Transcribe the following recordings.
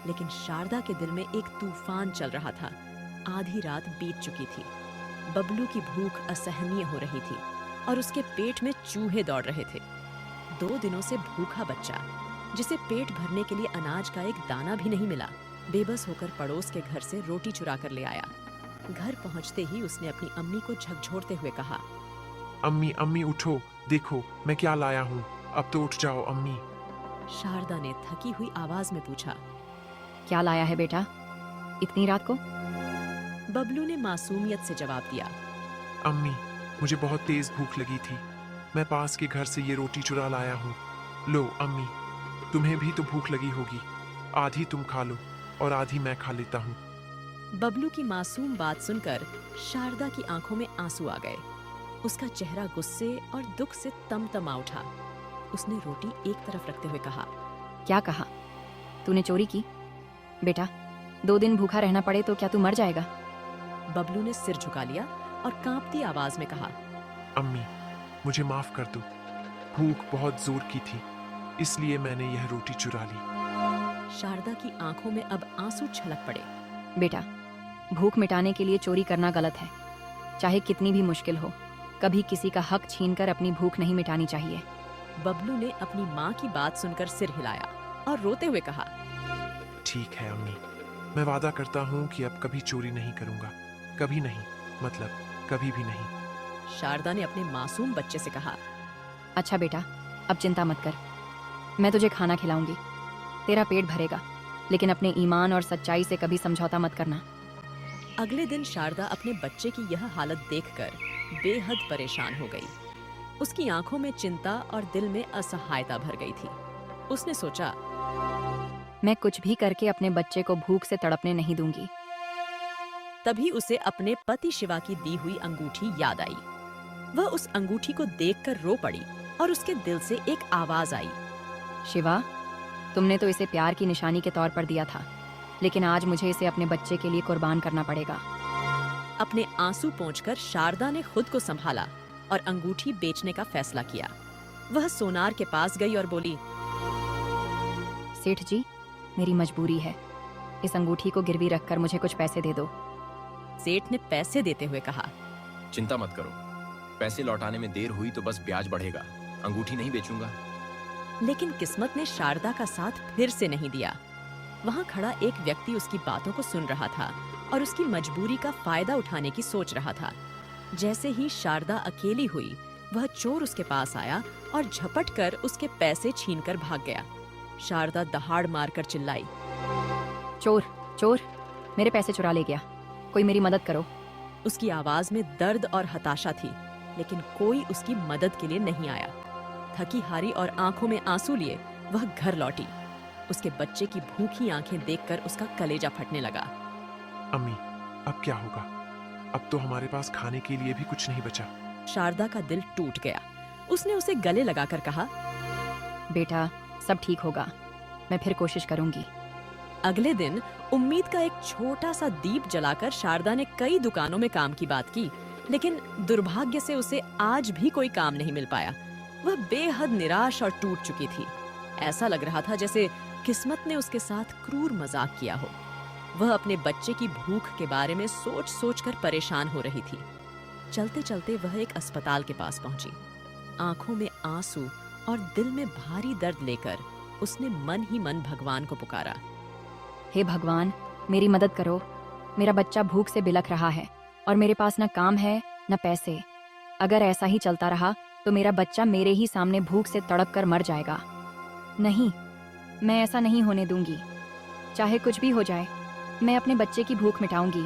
लेकिन शारदा के दिल में एक तूफान चल रहा था। आधी रात बीत चुकी थी। बबलू की भूख असहनीय हो रही थी और उसके पेट में चूहे दौड़ रहे थे। 2 दिनों से भूखा बच्चा, जिसे पेट भरने के लिए अनाज का एक दाना भी नहीं मिला, बेबस होकर पड़ोस के घर से रोटी चुरा कर ले आया। घर पहुंचते ही उसने अपनी अम्मी को झकझोरते हुए कहा, अम्मी अम्मी उठो, देखो मैं क्या लाया हूँ। अब तो उठ जाओ अम्मी। शारदा ने थकी हुई आवाज में पूछा। क्या लाया है बेटा इतनी रात को? बबलू ने मासूमियत से जवाब दिया, अम्मी, मुझे बहुत तेज भूख लगी थी। मैं पास के घर से ये रोटी चुरा लाया हूँ। लो अम्मी, तुम्हें भी तो भूख लगी होगी। आधी तुम खा लो और आधी मैं खा लेता हूँ। बबलू की मासूम बात सुनकर शारदा की आंखों में आंसू आ गए। उसका चेहरा गुस्से और दुख से तमतमा उठा। उसने रोटी एक तरफ रखते हुए कहा, क्या कहा? तूने चोरी की? बेटा 2 दिन भूखा रहना पड़े तो क्या तू मर जाएगा? बबलू ने सिर झुका लिया और कांपती आवाज में कहा, अम्मी, मुझे माफ कर दो। भूख बहुत जोर की थी, इसलिए मैंने यह रोटी चुरा ली। शारदा की आंखों में अब आंसू छलक पड़े। बेटा भूख मिटाने के लिए चोरी करना गलत है, चाहे कितनी भी मुश्किल हो। कभी किसी का हक छीनकर अपनी भूख नहीं मिटानी चाहिए। बबलू ने अपनी माँ की बात सुनकर सिर हिलाया और रोते हुए कहा, ठीक है अम्मी, मैं वादा करता हूँ कि अब कभी चोरी नहीं करूँगा। कभी नहीं, मतलब कभी भी नहीं। शारदा ने अपने मासूम बच्चे से कहा, अच्छा बेटा अब चिंता मत कर, मैं तुझे खाना खिलाऊंगी, तेरा पेट भरेगा, लेकिन अपने ईमान और सच्चाई से कभी समझौता मत करना। अगले दिन शारदा अपने बच्चे की यह हालत देखकर बेहद परेशान हो गई। उसकी आंखों में चिंता और दिल में असहायता भर गई थी। उसने सोचा, मैं कुछ भी करके अपने बच्चे को भूख से तड़पने नहीं दूंगी। तभी उसे अपने पति शिवा की दी हुई अंगूठी याद आई। वह उस अंगूठी को देखकर रो पड़ी और उसके दिल से एक आवाज आई, शिवा, तुमने तो इसे प्यार की निशानी के तौर पर दिया था, लेकिन आज मुझे इसे अपने बच्चे के लिए कुर्बान करना पड़ेगा। अपने आंसू पोंछकर शारदा ने खुद को संभाला और अंगूठी बेचने का फैसला किया। वह सोनार के पास गई और बोली, सेठ जी, मेरी मजबूरी है, इस अंगूठी को गिरवी रखकर मुझे कुछ पैसे दे दो। सेठ ने पैसे देते हुए कहा, चिंता मत करो, पैसे लौटाने में देर हुई तो बस ब्याज बढ़ेगा, अंगूठी नहीं बेचूंगा। लेकिन किस्मत ने शारदा का साथ फिर से नहीं दिया। वहां खड़ा एक व्यक्ति उसकी बातों को सुन रहा था और उसकी मजबूरी का फायदा उठाने की सोच रहा था। जैसे ही शारदा अकेली हुई, वह चोर उसके पास आया और झपट कर उसके पैसे छीनकर भाग गया। शारदा दहाड़ मारकर चिल्लाई, चोर चोर, मेरे पैसे चुरा ले गया, कोई मेरी मदद करो। उसकी आवाज में दर्द और हताशा थी, लेकिन कोई उसकी मदद के लिए नहीं आया। थकी हारी और आंखों में आंसू लिए वह घर लौटी। उसके बच्चे की भूखी आंखें देखकर उसका कलेजा फटने लगा। अम्मी, अब क्या होगा? अब तो हमारे पास खाने के लिए भी कुछ नहीं बचा। शारदा का दिल टूट गया। उसने उसे गले लगाकर कहा, बेटा सब ठीक होगा, मैं फिर कोशिश करूंगी। अगले दिन उम्मीद का एक छोटा सा दीप जलाकर शारदा ने कई दुकानों में काम की बात की, लेकिन दुर्भाग्य से उसे आज भी कोई काम नहीं मिल पाया। वह बेहद निराश और टूट चुकी थी। ऐसा लग रहा था जैसे किस्मत ने उसके साथ क्रूर मजाक किया हो। वह अपने बच्चे की भूख के बारे में सोच सोच कर परेशान हो रही थी। चलते चलते वह एक अस्पताल के पास पहुंची। आंखों में आंसू और दिल में भारी दर्द लेकर उसने मन ही मन भगवान को पुकारा, हे भगवान, मेरी मदद करो, मेरा बच्चा भूख से बिलख रहा है और मेरे पास न काम है न पैसे। अगर ऐसा ही चलता रहा तो मेरा बच्चा मेरे ही सामने भूख से तड़प कर मर जाएगा। नहीं, मैं ऐसा नहीं होने दूंगी। चाहे कुछ भी हो जाए, मैं अपने बच्चे की भूख मिटाऊंगी।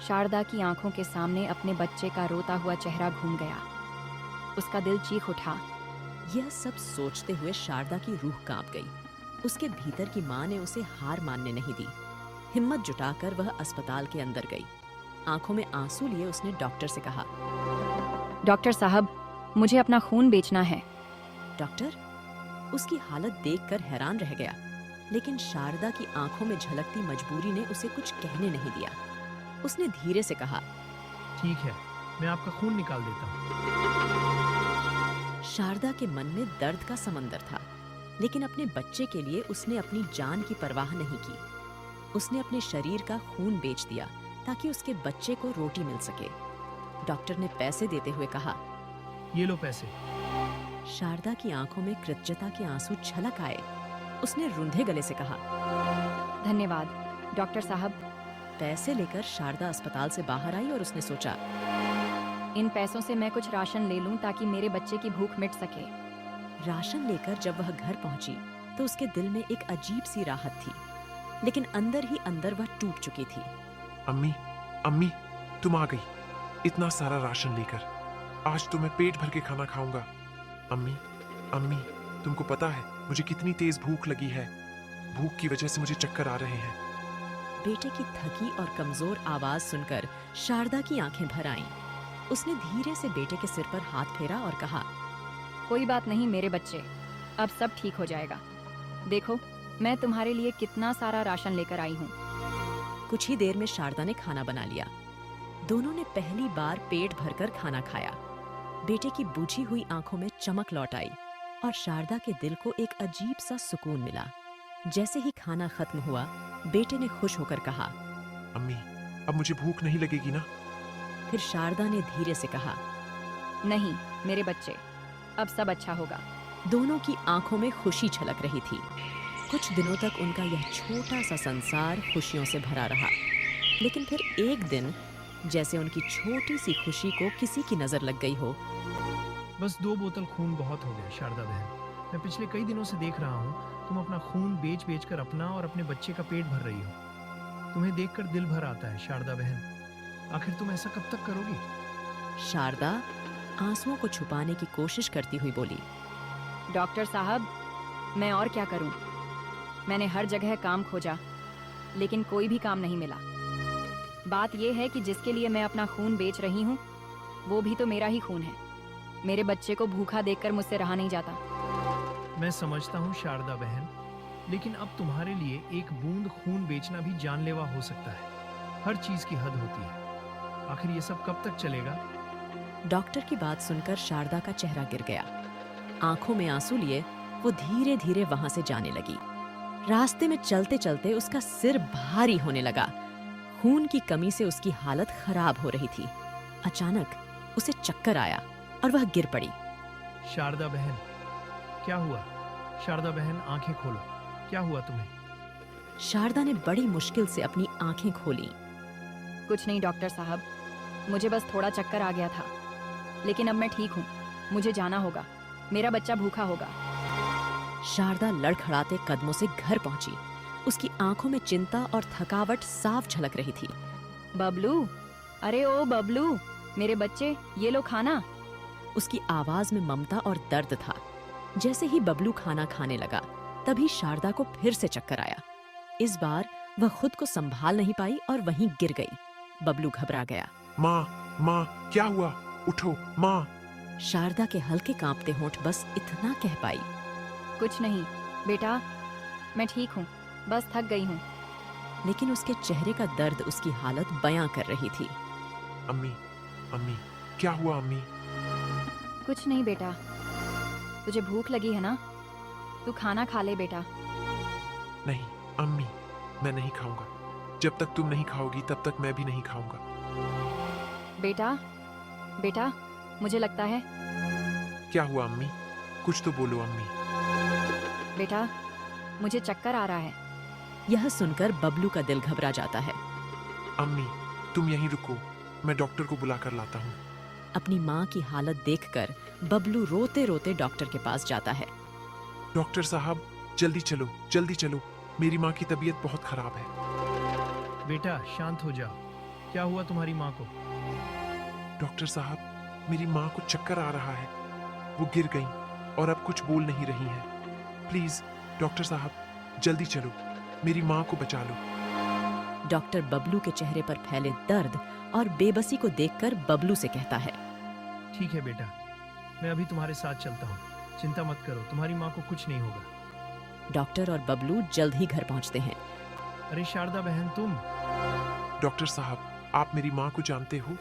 शारदा की आंखों के सामने अपने बच्चे का रोता हुआ चेहरा घूम गया। उसका दिल चीख उठा। यह सब सोचते हुए शारदा की रूह कांप गई। उसके भीतर की माँ ने उसे हार मानने नहीं दी। हिम्मत जुटाकर वह अस्पताल के अंदर गई। आंखों में आंसू लिए उसने डॉक्टर से कहा, डॉक्टर साहब, मुझे अपना खून बेचना है। डॉक्टर उसकी हालत देखकर हैरान रह गया, लेकिन शारदा की आंखों में झलकती मजबूरी ने उसे कुछ कहने नहीं दिया। उसने धीरे से कहा, ठीक है, मैं आपका खून निकाल देता हूँ। शारदा के मन में दर्द का समंदर था, लेकिन अपने बच्चे के लिए उसने अपनी जान की परवाह नहीं की। उसने अपने शरीर का खून बेच दिया ताकि उसके बच्चे को रोटी मिल सके। डॉक्टर ने पैसे देते हुए कहा। ये लो पैसे। शारदा की आंखों में कृतज्ञता के आंसू छलक आए। उसने रुंधे गले से कहा, धन्यवाद डॉक्टर साहब। पैसे लेकर शारदा अस्पताल से बाहर आई और उसने सोचा, इन पैसों से मैं कुछ राशन ले लूं ताकि मेरे बच्चे की भूख मिट सके। राशन लेकर जब वह घर पहुंची तो उसके दिल में एक अजीब सी राहत थी, लेकिन अंदर ही अंदर वह टूट चुकी थी। अम्मी, अम्मी, तुम आ गई इतना सारा राशन लेकर। आज तो मैं पेट भर के खाना खाऊंगा। अम्मी, अम्मी, तुमको पता है मुझे कितनी तेज भूख लगी है। भूख की वजह से मुझे चक्कर आ रहे हैं। बेटे की थकी और कमजोर आवाज सुनकर शारदा की आंखें भर आईं। उसने धीरे से बेटे के सिर पर हाथ फेरा और कहा, कोई बात नहीं मेरे बच्चे, अब सब ठीक हो जाएगा। देखो मैं तुम्हारे लिए कितना सारा राशन लेकर आई हूँ। कुछ ही देर में शारदा ने खाना बना लिया। दोनों ने पहली बार पेट भरकर खाना खाया। बेटे की बुझी हुई आंखों में चमक लौट आई और शारदा के दिल को एक अजीब सा सुकून मिला। जैसे ही खाना खत्म हुआ, बेटे ने खुश होकर कहा, अम्मी, अब मुझे भूख नहीं लगेगी ना? फिर शारदा ने धीरे से कहा, नहीं मेरे बच्चे, अब सब अच्छा होगा। दोनों की आंखों में खुशी छलक रही थी। कुछ दिनों तक उनका यह छोटा सा संसार खुशियों से भरा रहा। लेकिन फिर एक दिन, जैसे उनकी छोटी सी खुशी को किसी की नजर लग गई हो, बस 2 बोतल खून बहुत हो गया शारदा बहन। मैं पिछले कई दिनों से देख रहा हूँ तुम अपना खून बेच बेच कर अपना और अपने बच्चे का पेट भर रही हो। तुम्हें देखकर दिल भर आता है शारदा बहन। आखिर तुम ऐसा कब तक करोगी? शारदा आंसुओं को छुपाने की कोशिश करती हुई बोली, डॉक्टर साहब, मैं और क्या करूं? मैंने हर जगह काम खोजा, लेकिन कोई भी काम नहीं मिला। बात यह है कि जिसके लिए मैं अपना खून बेच रही हूं, वो भी तो मेरा ही खून है। मेरे बच्चे को भूखा देखकर मुझसे रहा नहीं जाता। मैं समझता हूँ शारदा बहन, लेकिन अब तुम्हारे लिए एक बूंद खून बेचना भी जानलेवा हो सकता है। हर चीज की हद होती है। आखिर ये सब कब तक चलेगा? डॉक्टर की बात सुनकर शारदा का चेहरा गिर गया। आंखों में आंसू लिए वो धीरे धीरे वहां से जाने लगी। रास्ते में चलते चलते उसका सिर भारी होने लगा। खून की कमी से उसकी हालत खराब हो रही थी। अचानक उसे चक्कर आया और वह गिर पड़ी। शारदा बहन, क्या हुआ? शारदा बहन, आंखें खोलो। क्या हुआ तुम्हें? शारदा ने बड़ी मुश्किल से अपनी आंखें खोली। कुछ नहीं डॉक्टर साहब, मुझे बस थोड़ा चक्कर आ गया था, लेकिन अब मैं ठीक हूँ। मुझे जाना होगा, मेरा बच्चा भूखा होगा। शारदा लड़खड़ाते कदमों से घर पहुंची। उसकी आंखों में चिंता और थकावट साफ झलक रही थी। बबलू, अरे ओ बबलू, मेरे बच्चे, ये लो खाना। उसकी आवाज में ममता और दर्द था। जैसे ही बबलू खाना खाने लगा, तभी शारदा को फिर से चक्कर आया। इस बार वह खुद को संभाल नहीं पाई और वहीं गिर गई। बबलू घबरा गया। माँ, माँ, क्या हुआ? उठो माँ। शारदा के हल्के कांपते होंठ बस इतना कह पाई। कुछ नहीं बेटा, मैं ठीक हूँ, बस थक गई हूँ। लेकिन उसके चेहरे का दर्द उसकी हालत बयां कर रही थी। अम्मी, अम्मी, क्या हुआ अम्मी? कुछ नहीं बेटा, तुझे भूख लगी है ना? तू खाना खा ले बेटा। नहीं अम्मी, मैं नहीं खाऊंगा। जब तक तुम नहीं खाओगी तब तक मैं भी नहीं खाऊंगा। बेटा, बेटा, मुझे लगता है। क्या हुआ अम्मी? कुछ तो बोलो अम्मी। बेटा, मुझे चक्कर आ रहा है। यह सुनकर बबलू का दिल घबरा जाता है। अम्मी, तुम यहीं रुको, मैं डॉक्टर को बुलाकर लाता हूँ। अपनी माँ की हालत देखकर बबलू रोते रोते डॉक्टर के पास जाता है। डॉक्टर साहब, जल्दी चलो, जल्दी चलो, मेरी माँ की तबीयत बहुत खराब है। बेटा शांत हो जाओ। क्या हुआ तुम्हारी माँ को? डॉक्टर साहब, मेरी माँ को चक्कर आ रहा है। वो गिर गई और अब कुछ बोल नहीं रही है। प्लीज डॉक्टर साहब, जल्दी चलो, मेरी माँ को बचा लो। डॉक्टर बबलू के चेहरे पर फैले दर्द और बेबसी को देखकर बबलू से कहता है, ठीक है बेटा, मैं अभी तुम्हारे साथ चलता हूँ। चिंता मत करो, तुम्हारी माँ को कुछ नहीं होगा। डॉक्टर और बबलू जल्द ही घर पहुंचते हैं। अरे शारदा बहन, तुम? डॉक्टर साहब, आप मेरी माँ को जानते हो?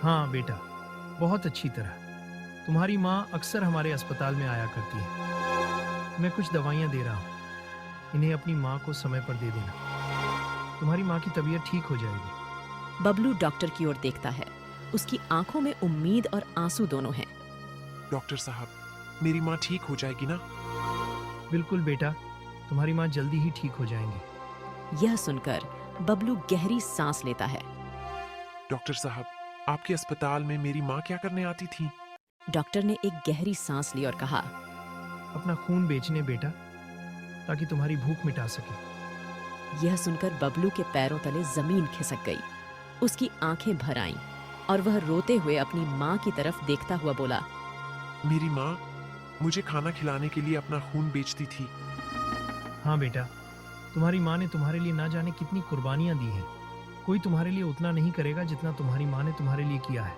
हाँ बेटा, बहुत अच्छी तरह। तुम्हारी माँ अक्सर हमारे अस्पताल में आया करती है। मैं कुछ दवाइयाँ दे रहा हूँ, इन्हें अपनी माँ को समय पर दे देना। तुम्हारी माँ की तबीयत ठीक हो जाएगी। बबलू डॉक्टर की ओर देखता है। उसकी आंखों में उम्मीद और आंसू दोनों हैं। डॉक्टर साहब, मेरी माँ ठीक हो जाएगी ना? बिल्कुल बेटा, तुम्हारी माँ जल्दी ही ठीक हो जाएंगी। यह सुनकर बबलू गहरी सांस लेता है। डॉक्टर साहब, आपके अस्पताल में मेरी माँ क्या करने आती थी? डॉक्टर ने एक गहरी सांस ली और कहा, अपना खून बेचने बेटा, ताकि तुम्हारी भूख मिटा सके। यह सुनकर बबलू के पैरों तले जमीन खिसक गई। उसकी आंखें भर आईं और वह रोते हुए अपनी माँ की तरफ देखता हुआ बोला, मेरी माँ मुझे खाना खिलाने के लिए अपना खून बेचती थी। हाँ बेटा, तुम्हारी माँ ने तुम्हारे लिए ना जाने कितनी कुर्बानियाँ दी हैं। कोई तुम्हारे लिए उतना नहीं करेगा जितना तुम्हारी माँ ने तुम्हारे लिए किया है।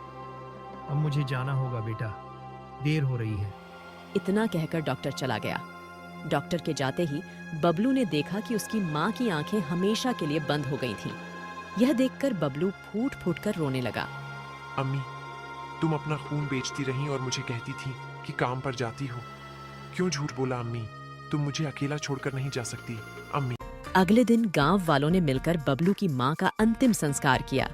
अब मुझे जाना होगा बेटा, देर हो रही है। इतना कहकर डॉक्टर चला गया। डॉक्टर के जाते ही बबलू ने देखा कि उसकी माँ की आंखें हमेशा के लिए बंद हो गई थीं। यह देखकर बबलू फूट फूट कर रोने लगा। अम्मी, तुम अपना खून बेचती रही और मुझे कहती थी कि काम पर जाती हो। क्यों झूठ बोला अम्मी? तुम मुझे अकेला छोड़कर नहीं जा सकती अम्मी। अगले दिन गांव वालों ने मिलकर बबलू की माँ का अंतिम संस्कार किया।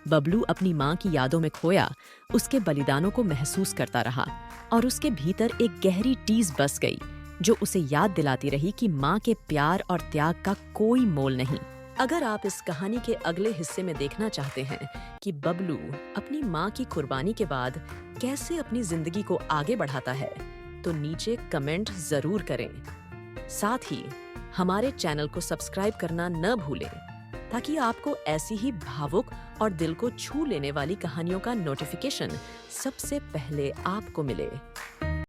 बबलू अपनी माँ की यादों में खोया उसके बलिदानों को महसूस करता रहा और उसके भीतर एक गहरी टीस बस गई जो उसे याद दिलाती रही कि माँ के प्यार और त्याग का कोई मोल नहीं। अगर आप इस कहानी के अगले हिस्से में देखना चाहते हैं कि बबलू अपनी माँ की कुर्बानी के बाद कैसे अपनी जिंदगी को आगे बढ़ाता है, तो नीचे कमेंट जरूर करें। साथ ही हमारे चैनल को सब्सक्राइब करना न भूलें ताकि आपको ऐसी ही भावुक और दिल को छू लेने वाली कहानियों का नोटिफिकेशन सबसे पहले आपको मिले।